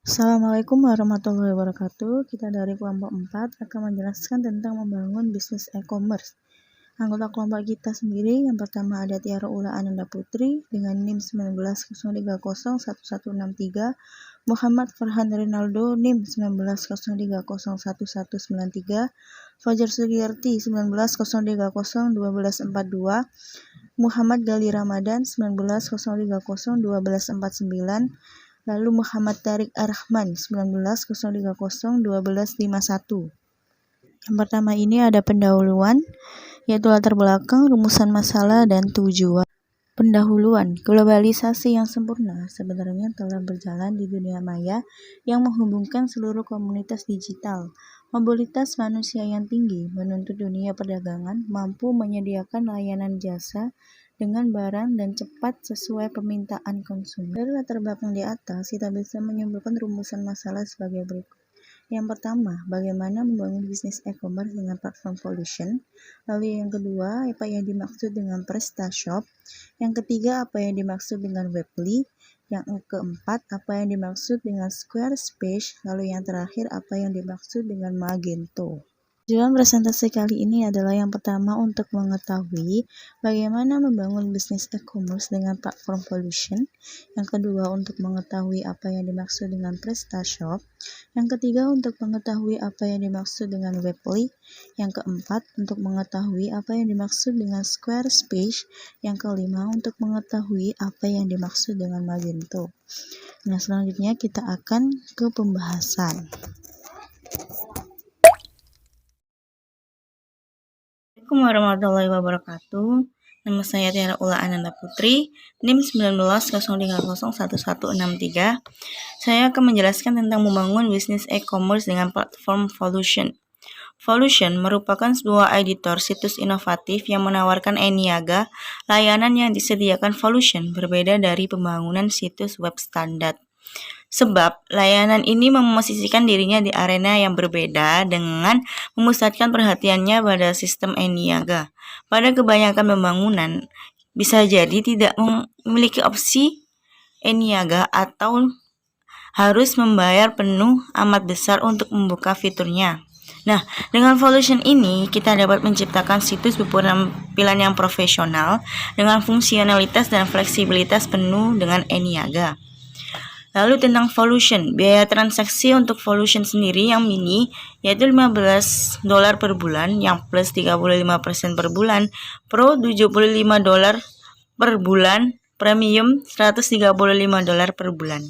Assalamualaikum warahmatullahi wabarakatuh. Kita dari kelompok 4 akan menjelaskan tentang membangun bisnis e-commerce. Anggota kelompok kita sendiri yang pertama ada Tiara Ula Ananda Putri dengan NIM 1903011163, Muhammad Farhan Rinaldo NIM 1903011193, Fajar Sugiyarti 1903011242, Muhammad Gali Ramadan 1903011249, lalu Muhammad Tarik Ar-Rahman 1903011251. Yang pertama ini ada pendahuluan, yaitu latar belakang, rumusan masalah, dan tujuan. Pendahuluan, globalisasi yang sempurna sebenarnya telah berjalan di dunia maya yang menghubungkan seluruh komunitas digital. Mobilitas manusia yang tinggi menuntut dunia perdagangan mampu menyediakan layanan jasa dengan barang dan cepat sesuai permintaan konsumen. Dari latar belakang di atas, kita bisa menyimpulkan rumusan masalah sebagai berikut. Yang pertama, bagaimana membangun bisnis e-commerce dengan platform Volusion. Lalu yang kedua, apa yang dimaksud dengan PrestaShop. Yang ketiga, apa yang dimaksud dengan Webly. Yang keempat, apa yang dimaksud dengan Squarespace. Lalu yang terakhir, apa yang dimaksud dengan Magento. Tujuan presentasi kali ini adalah yang pertama untuk mengetahui bagaimana membangun bisnis e-commerce dengan platform Volusion. Yang kedua untuk mengetahui apa yang dimaksud dengan PrestaShop. Yang ketiga untuk mengetahui apa yang dimaksud dengan Webly. Yang keempat untuk mengetahui apa yang dimaksud dengan Squarespace. Yang kelima untuk mengetahui apa yang dimaksud dengan Magento. Nah, selanjutnya kita akan ke pembahasan. Assalamualaikum warahmatullahi wabarakatuh. Nama saya Tiara Ula Ananda Putri, NIM 1903011163. Saya akan menjelaskan tentang membangun bisnis e-commerce dengan platform Volusion. Volusion merupakan sebuah editor situs inovatif yang menawarkan e-niaga, layanan yang disediakan Volusion berbeda dari pembangunan situs web standar. Sebab layanan ini memosisikan dirinya di arena yang berbeda dengan memusatkan perhatiannya pada sistem e-niaga. Pada kebanyakan pembangunan, bisa jadi tidak memiliki opsi e-niaga atau harus membayar penuh amat besar untuk membuka fiturnya. Nah, dengan Volusion ini, kita dapat menciptakan situs berpenampilan yang profesional dengan fungsionalitas dan fleksibilitas penuh dengan e-niaga. Lalu tentang Volusion, biaya transaksi untuk Volusion sendiri yang mini yaitu $15 per bulan, yang plus 35% per bulan, Pro $75 per bulan, Premium $135 per bulan.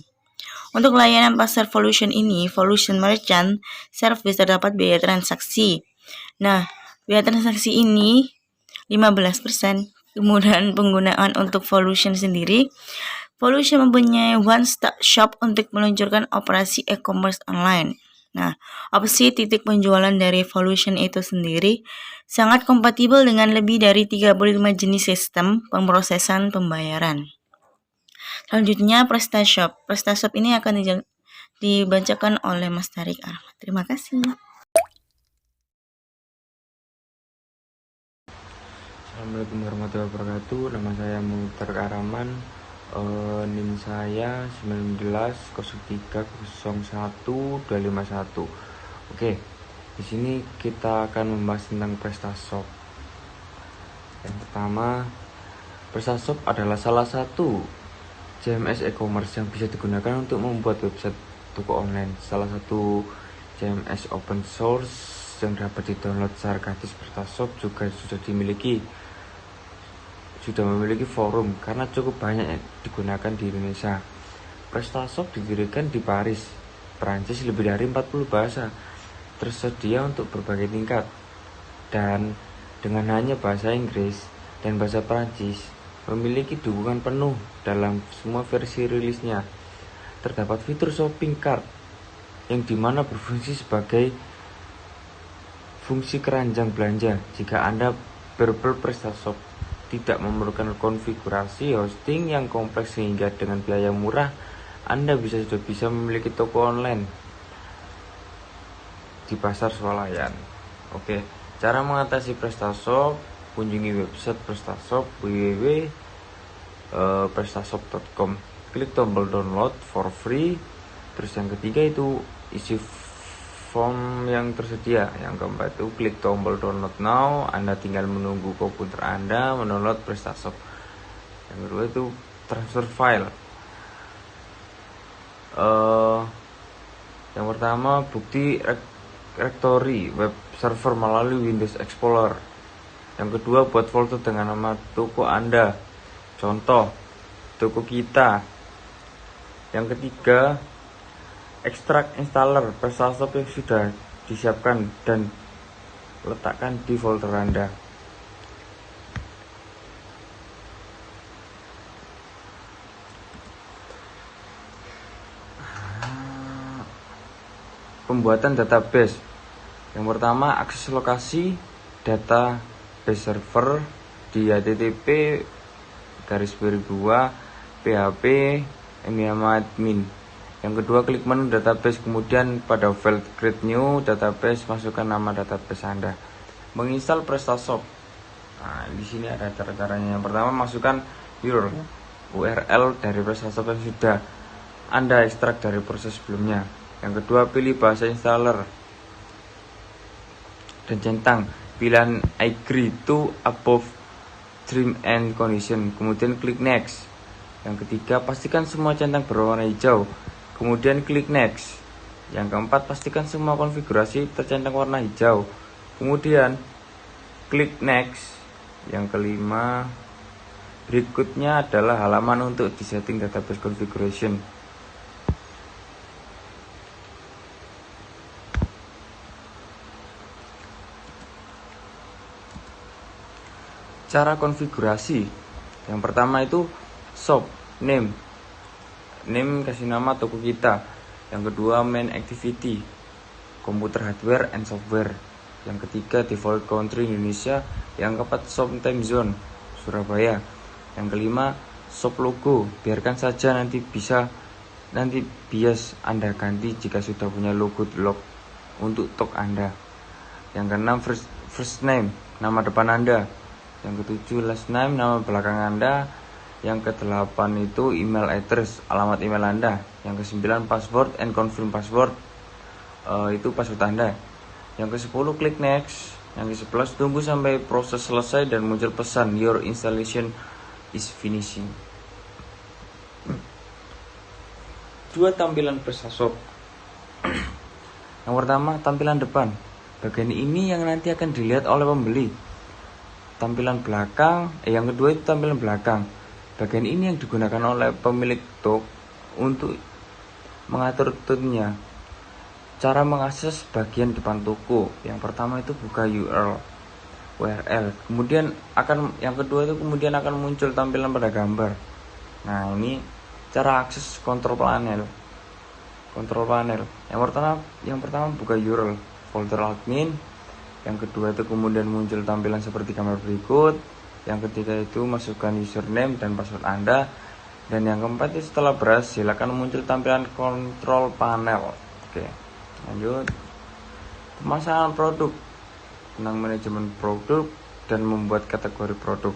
Untuk layanan pasar Volusion ini, Volusion Merchant Service terdapat biaya transaksi. Nah, biaya transaksi ini 15%. Kemudian penggunaan untuk Volusion sendiri, Volusion mempunyai one-stop shop untuk meluncurkan operasi e-commerce online. Nah, opsi titik penjualan dari Volusion itu sendiri sangat kompatibel dengan lebih dari 35 jenis sistem pemrosesan pembayaran. Selanjutnya, PrestaShop. PrestaShop ini akan dibacakan oleh Mas Tarik Ar-Rahman. Terima kasih. Assalamualaikum warahmatullahi wabarakatuh. Nama saya Muhtar Ar-Rahman. NIM saya 1903012551. Oke, di sini kita akan membahas tentang PrestaShop. Yang pertama, PrestaShop adalah salah satu CMS e-commerce yang bisa digunakan untuk membuat website toko online. Salah satu CMS open source yang dapat di-download secara gratis. PrestaShop juga sudah memiliki forum karena cukup banyak yang digunakan di Indonesia. PrestaShop didirikan di Paris, Prancis, lebih dari 40 bahasa tersedia untuk berbagai tingkat, dan dengan hanya bahasa Inggris dan bahasa Prancis memiliki dukungan penuh dalam semua versi rilisnya. Terdapat fitur shopping cart yang dimana berfungsi sebagai fungsi keranjang belanja. Jika Anda berbel PrestaShop tidak memerlukan konfigurasi hosting yang kompleks sehingga dengan biaya murah Anda sudah bisa memiliki toko online di pasar swalayan. Oke, cara mengatasi PrestaShop: kunjungi website PrestaShop www.prestashop.com. Klik tombol download for free, Terus yang ketiga itu isi form yang tersedia. Yang keempat itu klik tombol download now. Anda tinggal menunggu komputer Anda mendownload PrestaShop. Yang kedua itu transfer file. Yang pertama bukti rectory web server melalui Windows Explorer. Yang kedua buat folder dengan nama toko Anda. Contoh toko kita. Yang ketiga ekstrak installer PrestaShop yang sudah disiapkan dan letakkan di folder Anda. Pembuatan database. Yang pertama akses lokasi database server di http php admin. Yang kedua klik menu database, kemudian pada file create new database masukkan nama database Anda. Menginstal PrestaShop. Nah, di sini ada cara-caranya. Yang pertama masukkan URL dari PrestaShop yang sudah Anda ekstrak dari proses sebelumnya. Yang kedua pilih bahasa installer dan centang pilihan agree to above term and condition, kemudian klik next. Yang ketiga pastikan semua centang berwarna hijau, kemudian klik next. Yang keempat pastikan semua konfigurasi tercentang warna hijau, kemudian klik next. Yang kelima berikutnya adalah halaman untuk disetting database configuration. Cara konfigurasi. Yang pertama itu shop name kasih nama toko kita. Yang kedua main activity komputer hardware and software. Yang ketiga default country Indonesia. Yang keempat shop time zone Surabaya. Yang kelima shop logo, biarkan saja nanti bias Anda ganti jika sudah punya logo untuk toko Anda. Yang keenam first name nama depan Anda. Yang ketujuh last name nama belakang Anda. Yang kedelapan itu email address alamat email Anda. Yang kesembilan password and confirm password, itu password Anda. Yang ke-10 klik next. Yang ke-11 tunggu sampai proses selesai dan muncul pesan your installation is finishing. Dua tampilan PrestaShop. Yang pertama tampilan depan. Bagian ini yang nanti akan dilihat oleh pembeli. Tampilan belakang, yang kedua itu tampilan belakang. Bagian ini yang digunakan oleh pemilik toko untuk mengatur tune-nya. Cara mengakses bagian depan toko. Yang pertama itu buka URL. Kemudian yang kedua itu kemudian akan muncul tampilan pada gambar. Nah, ini cara akses kontrol panel. Yang pertama buka URL folder admin. Yang kedua itu kemudian muncul tampilan seperti gambar berikut. Yang ketiga itu masukkan username dan password Anda. Dan yang keempat itu setelah berhasil akan muncul tampilan kontrol panel. Oke, lanjut. Pemasangan produk, tentang manajemen produk dan membuat kategori produk.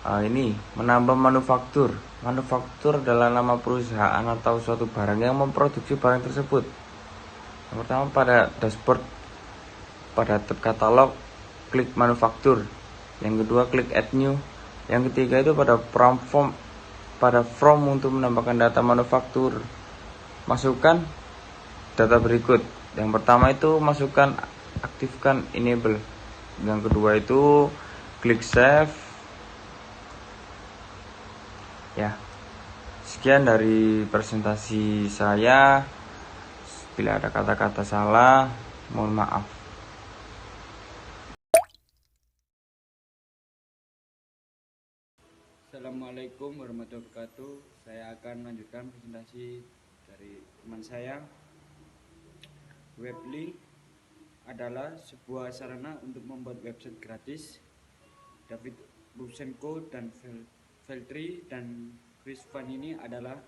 Ini menambah manufaktur. Manufaktur adalah nama perusahaan atau suatu barang yang memproduksi barang tersebut. Yang pertama pada dashboard, pada tab katalog klik manufaktur. Yang kedua klik add new. Yang ketiga itu pada from untuk menambahkan data manufaktur. Masukkan data berikut. Yang pertama itu masukkan aktifkan enable. Yang kedua itu klik save. Ya. Sekian dari presentasi saya. Bila ada kata-kata salah, mohon maaf. Assalamualaikum warahmatullahi wabarakatuh. Saya akan melanjutkan presentasi dari teman saya. Webly adalah sebuah sarana untuk membuat website gratis. David Busenko dan Veltri dan Chris Van ini adalah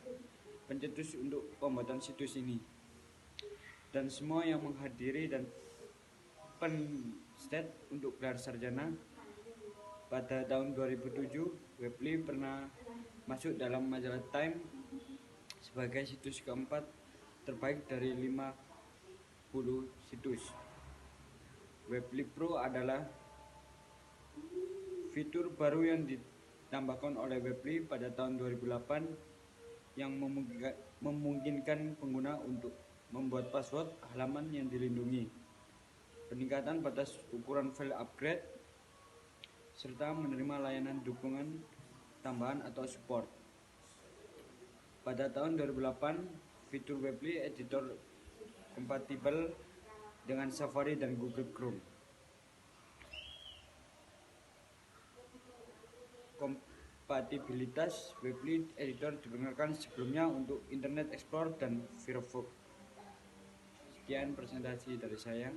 pencetus untuk pembuatan situs ini. Dan semua yang menghadiri dan pensted untuk gelar sarjana pada tahun 2007, Webly pernah masuk dalam majalah Time sebagai situs keempat terbaik dari 50 situs. Weebly Pro adalah fitur baru yang ditambahkan oleh Weebly pada tahun 2008 yang memungkinkan pengguna untuk membuat password halaman yang dilindungi, peningkatan batas ukuran file upgrade, serta menerima layanan dukungan tambahan atau support. Pada tahun 2008, fitur Weebly Editor kompatibel dengan Safari dan Google Chrome. Kompatibilitas Weebly Editor diperkenalkan sebelumnya untuk Internet Explorer dan Firefox. Sekian presentasi dari saya.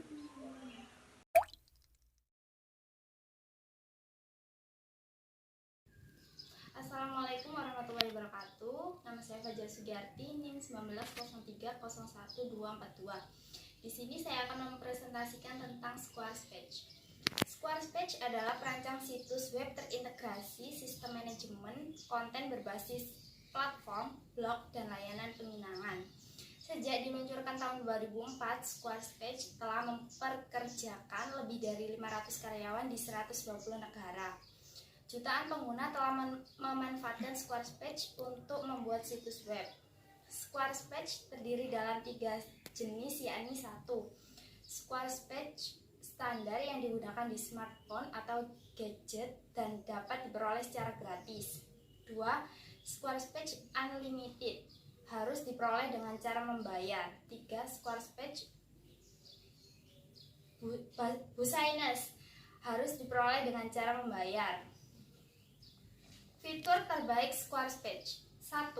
Assalamualaikum warahmatullahi wabarakatuh. Nama saya Fajar Sugiyarti, NIM 1903012442. Di sini saya akan mempresentasikan tentang Squarespace. Squarespace adalah perancang situs web terintegrasi sistem manajemen konten berbasis platform, blog, dan layanan penginangan. Sejak diluncurkan tahun 2004, Squarespace telah memperkerjakan lebih dari 500 karyawan di 120 negara. Jutaan pengguna telah memanfaatkan Squarespace untuk membuat situs web. Squarespace terdiri dalam 3 jenis, yakni 1. Squarespace standar yang digunakan di smartphone atau gadget dan dapat diperoleh secara gratis. 2. Squarespace Unlimited, harus diperoleh dengan cara membayar. 3. Squarespace Business, harus diperoleh dengan cara membayar. Fitur terbaik Squarespace. 1.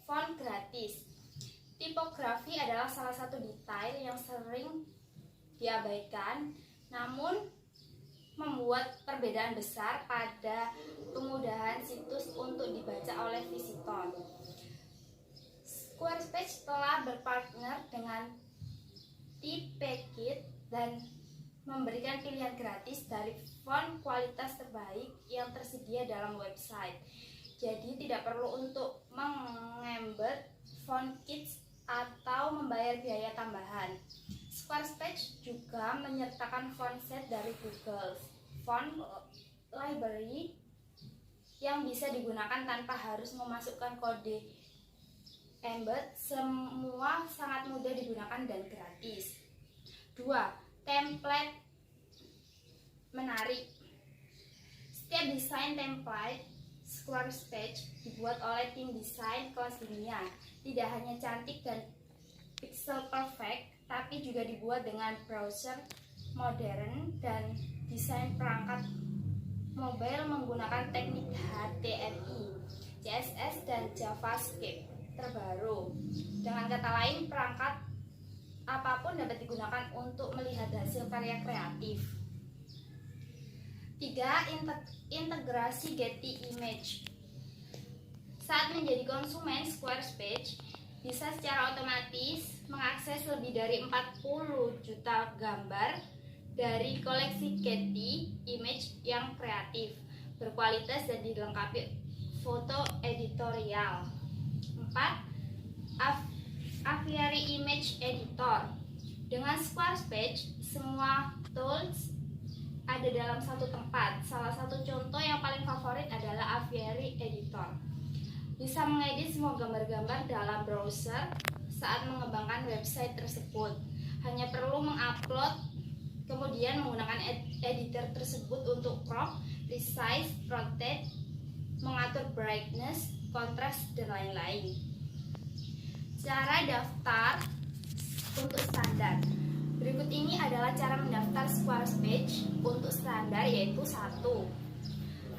Font gratis. Tipografi adalah salah satu detail yang sering diabaikan, namun membuat perbedaan besar pada kemudahan situs untuk dibaca oleh visitor. Squarespace telah berpartner dengan Typekit dan memberikan pilihan gratis dari font kualitas terbaik yang tersedia dalam website. Jadi tidak perlu untuk mengembed font kits atau membayar biaya tambahan. Squarespace juga menyertakan font set dari Google Font Library yang bisa digunakan tanpa harus memasukkan kode embed. Semua sangat mudah digunakan dan gratis. 2. Template menarik. Setiap desain template Squarespace dibuat oleh tim desain kelas dunia. Tidak hanya cantik dan pixel perfect, tapi juga dibuat dengan browser modern dan desain perangkat mobile menggunakan teknik HTML, CSS, dan JavaScript terbaru. Dengan kata lain, perangkat apapun dapat digunakan untuk melihat hasil karya kreatif. 3. Integrasi Getty Image. Saat menjadi konsumen Squarespace, bisa secara otomatis mengakses lebih dari 40 juta gambar dari koleksi Getty Image yang kreatif, berkualitas, dan dilengkapi foto editorial. 4. Aviary Image Editor. Dengan Squarespace, semua tools ada dalam satu tempat. Salah satu contoh yang paling favorit adalah Aviary Editor. Bisa mengedit semua gambar-gambar dalam browser saat mengembangkan website tersebut. Hanya perlu mengupload, kemudian menggunakan editor tersebut untuk crop, resize, rotate, mengatur brightness, kontras, dan lain-lain. Cara daftar untuk standar. Berikut ini adalah cara mendaftar Squarespace untuk standar, yaitu 1.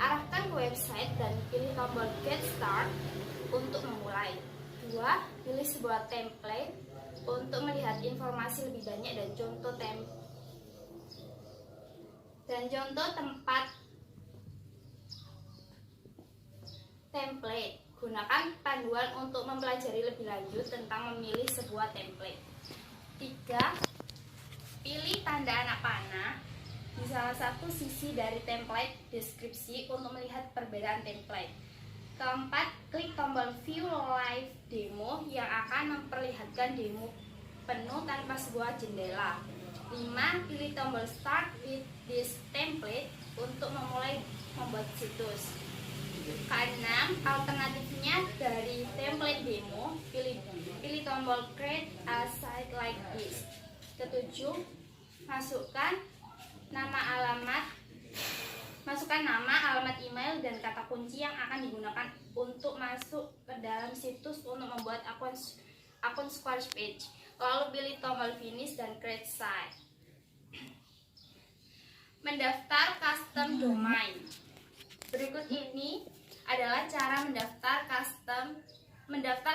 Arahkan ke website dan pilih tombol Get Start untuk memulai. 2. Pilih sebuah template untuk melihat informasi lebih banyak dan contoh tempat template. Gunakan panduan untuk mempelajari lebih lanjut tentang memilih sebuah template. 3. Pilih tanda anak panah di salah satu sisi dari template deskripsi untuk melihat perbedaan template. Keempat, klik tombol View Live Demo yang akan memperlihatkan demo penuh tanpa sebuah jendela. 5. Pilih tombol Start with this template untuk memulai membuat situs. Keenam, alternatifnya dari template demo, pilih tombol Create a Site like this. Ketujuh, masukkan nama, alamat email, dan kata kunci yang akan digunakan untuk masuk ke dalam situs untuk membuat akun Squarespace. Lalu pilih tombol Finish dan Create Site. Mendaftar custom domain. Berikut ini adalah cara mendaftar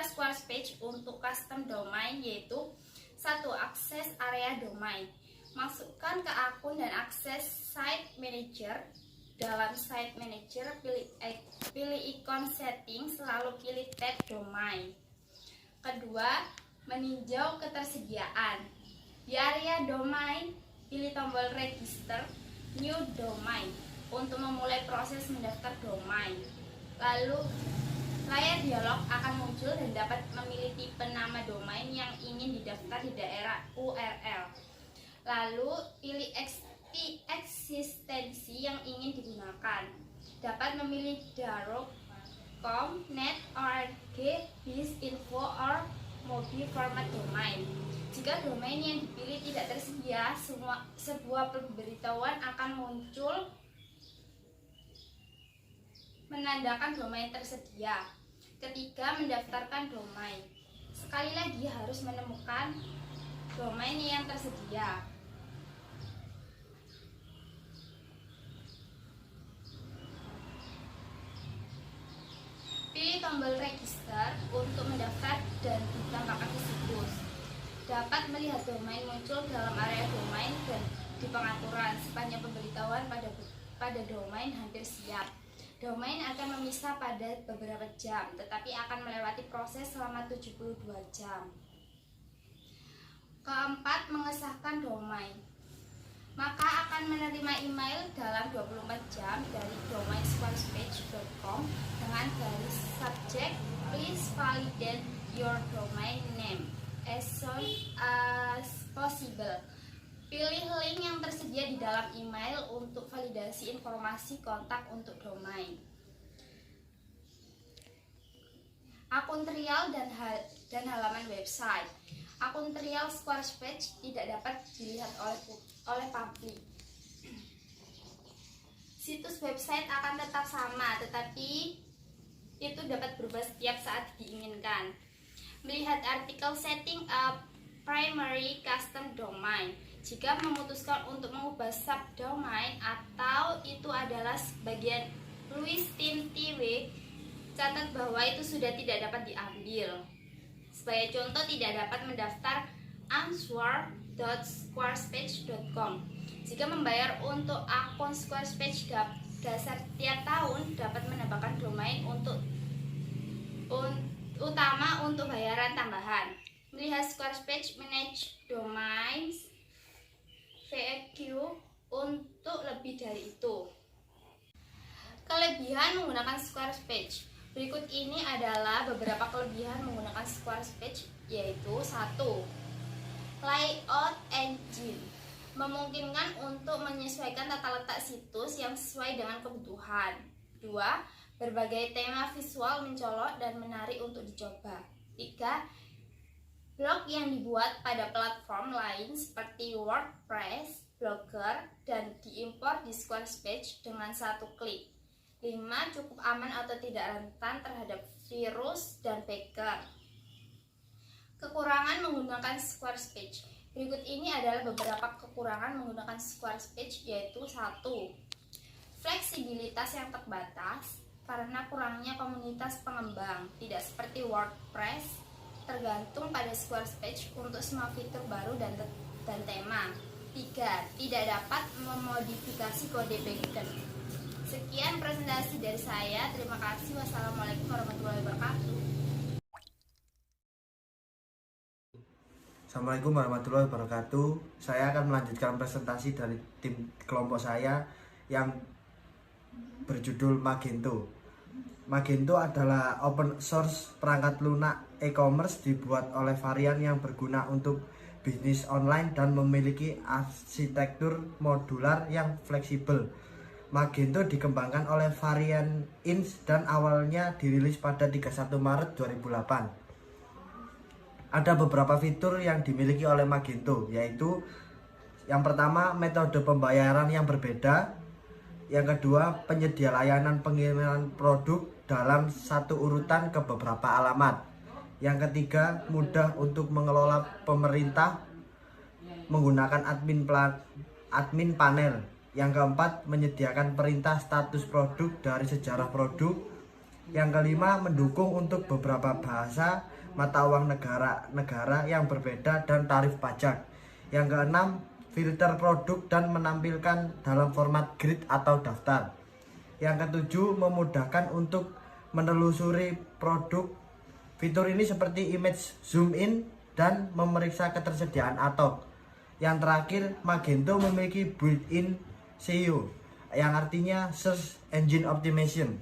Squarespace untuk custom domain, yaitu 1. Akses area domain. Masukkan ke akun dan akses Site Manager. Dalam Site Manager, pilih ikon Settings, lalu pilih tab Domain. Kedua, meninjau ketersediaan. Di area domain, pilih tombol Register New Domain untuk memulai proses mendaftar domain. Lalu, layar dialog akan muncul dan dapat memilih tipe nama domain yang ingin didaftar di daerah URL. Lalu, pilih eksistensi yang ingin digunakan. Dapat memilih .com, .net, .org, .biz, .info, or .mobi format domain. Jika domain yang dipilih tidak tersedia, sebuah pemberitahuan akan muncul menandakan domain tersedia. Ketiga, mendaftarkan domain. Sekali lagi harus menemukan domain yang tersedia. Pilih tombol Register untuk mendaftar dan ditambahkan ke situs. Dapat melihat domain muncul dalam area domain dan di pengaturan sepanjang pemberitahuan pada domain hampir siap. Domain akan memisah pada beberapa jam, tetapi akan melewati proses selama 72 jam. Keempat, mengesahkan domain. Maka akan menerima email dalam 24 jam dari domain squarespace.com dengan garis subjek "Please validate your domain name as soon as possible". Pilih link yang tersedia di dalam email untuk validasi informasi kontak untuk domain. Akun trial dan halaman website. Akun trial Squarespace tidak dapat dilihat oleh publik. Situs website akan tetap sama, tetapi itu dapat berubah setiap saat diinginkan. Melihat artikel Setting a Primary Custom Domain. Jika memutuskan untuk mengubah subdomain atau itu adalah bagian Luistin TV, catat bahwa itu sudah tidak dapat diambil. Sebagai contoh, tidak dapat mendaftar answer.squarespace.com. Jika membayar untuk akun Squarespace dasar tiap tahun, dapat menambahkan domain utama untuk bayaran tambahan. Melihat Squarespace Manage Domains FAQ untuk lebih dari itu. Kelebihan menggunakan Squarespace. Berikut ini adalah beberapa kelebihan menggunakan Squarespace, yaitu 1. Layout engine memungkinkan untuk menyesuaikan tata letak situs yang sesuai dengan kebutuhan. 2. Berbagai tema visual mencolok dan menarik untuk dicoba. 3. Blog yang dibuat pada platform lain seperti WordPress, Blogger, dan diimpor di Squarespace dengan satu klik. 5. Cukup aman atau tidak rentan terhadap virus dan hacker. Kekurangan menggunakan Squarespace. Berikut ini adalah beberapa kekurangan menggunakan Squarespace, yaitu 1. Fleksibilitas yang terbatas karena kurangnya komunitas pengembang, tidak seperti WordPress, tergantung pada Squarespace untuk semua fitur baru dan tema. 3. Tidak dapat memodifikasi kode backend. Sekian presentasi dari saya. Terima kasih. Wassalamualaikum warahmatullahi wabarakatuh. Assalamualaikum warahmatullahi wabarakatuh. Saya akan melanjutkan presentasi dari tim kelompok saya yang berjudul Magento. Magento adalah open source perangkat lunak e-commerce dibuat oleh varian yang berguna untuk bisnis online dan memiliki arsitektur modular yang fleksibel. Magento dikembangkan oleh varian Inch dan awalnya dirilis pada 31 Maret 2008. Ada beberapa fitur yang dimiliki oleh Magento, yaitu yang pertama, metode pembayaran yang berbeda. Yang kedua, penyedia layanan pengiriman produk dalam satu urutan ke beberapa alamat. Yang ketiga, mudah untuk mengelola pemerintah menggunakan admin panel. Yang keempat, menyediakan perintah status produk dari sejarah produk. Yang kelima, mendukung untuk beberapa bahasa, mata uang negara yang berbeda dan tarif pajak. Yang keenam, filter produk dan menampilkan dalam format grid atau daftar. Yang ketujuh, memudahkan untuk menelusuri produk. Fitur ini seperti image zoom in dan memeriksa ketersediaan atok. Yang terakhir, Magento memiliki built-in SEO yang artinya Search Engine Optimization.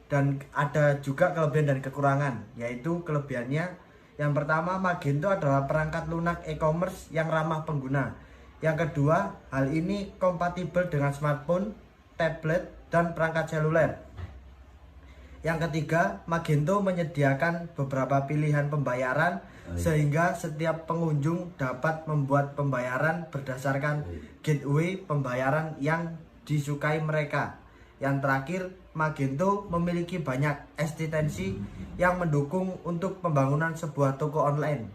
Dan ada juga kelebihan dan kekurangan, yaitu kelebihannya yang pertama, Magento adalah perangkat lunak e-commerce yang ramah pengguna. Yang kedua, hal ini kompatibel dengan smartphone, tablet, dan perangkat seluler. Yang ketiga, Magento menyediakan beberapa pilihan pembayaran sehingga setiap pengunjung dapat membuat pembayaran berdasarkan gateway pembayaran yang disukai mereka. Yang terakhir, Magento memiliki banyak ekstensi yang mendukung untuk pembangunan sebuah toko online.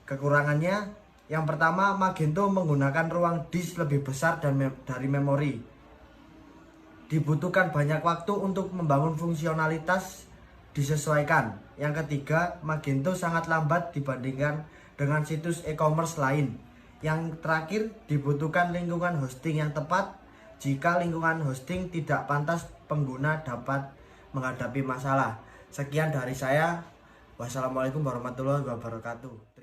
Kekurangannya, yang pertama, Magento menggunakan ruang disk lebih besar dari memori. Dibutuhkan banyak waktu untuk membangun fungsionalitas disesuaikan. Yang ketiga, Magento sangat lambat dibandingkan dengan situs e-commerce lain. Yang terakhir, dibutuhkan lingkungan hosting yang tepat. Jika lingkungan hosting tidak pantas, pengguna dapat menghadapi masalah. Sekian dari saya. Wassalamualaikum warahmatullahi wabarakatuh.